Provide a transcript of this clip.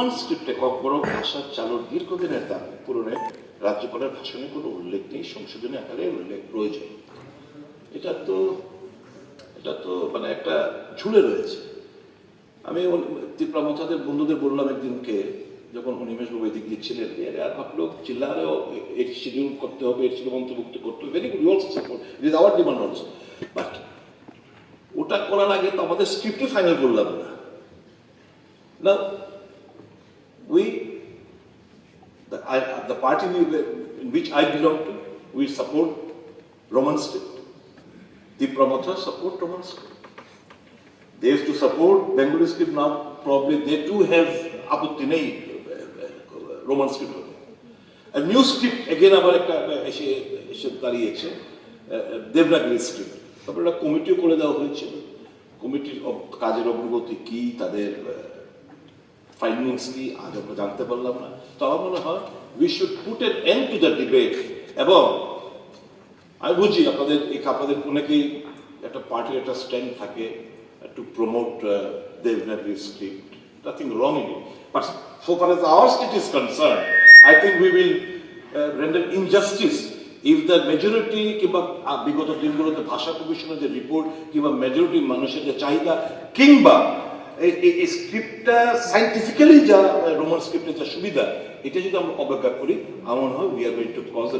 Roman স্ক্রিপ্টে Kokborok ভাষার চালুর দীর্ঘদিনের দাবি পূরণে রাজ্যপালের ভাষণে কোনো উল্লেখ নেই, সংশোধনী আকারে উল্লেখ প্রয়োজন। এটা তো মানে একটা ঝুলে রয়েছে। আমি ত্রিপুরা মথাদের বন্ধুদের বললাম একদিনকে, যখন অনিমেষবাবু এদিক দিচ্ছিলেন, আর आप लोग चिल्ला रहे हो, এর শিডিউল করতে হবে, এর শিডিউল অন্তর্ভুক্ত করতে হবে, very good, also support, it is our demand also. But ওটা করার আগে তো আমাদের স্ক্রিপ্টে ফাইনাল করলাম না। Now, the party in which I belong to, we support Roman script. The promoters support Roman script. They used to support Bengali script. Now probably they too have aputti nei Roman script. A new script again আবার একটা এসে দাঁড়িয়েছে, Devanagari script. তারপরে একটা কমিটিও করে দেওয়া হয়েছিল। কমিটির কাজের অগ্রগতি কি, তাদের ফাইন্ডিংস কি, আজ আমরা জানতে পারলাম না। তো আমার মনে হয় we should put an end to the debate. এবং আমি বুঝি আপনাদের অনেকেই একটা পার্টির একটা স্ট্যান্ড থাকে to promote Devanagari script, nothing wrong in it, but so far as our state is concerned, I think we will render injustice if the majority কিংবা বিগত দিনগুলোতে ভাষা কমিশনের যে রিপোর্ট কিংবা মেজরিটি মানুষের যে চাহিদা কিংবা এই স্ক্রিপ্টটা সাইন্টিফিক্যালি যা রোমান স্ক্রিপ্টের যা সুবিধা, এটা যদি আমরা অবজ্ঞা করি, আমার মনে হয় we are going to cause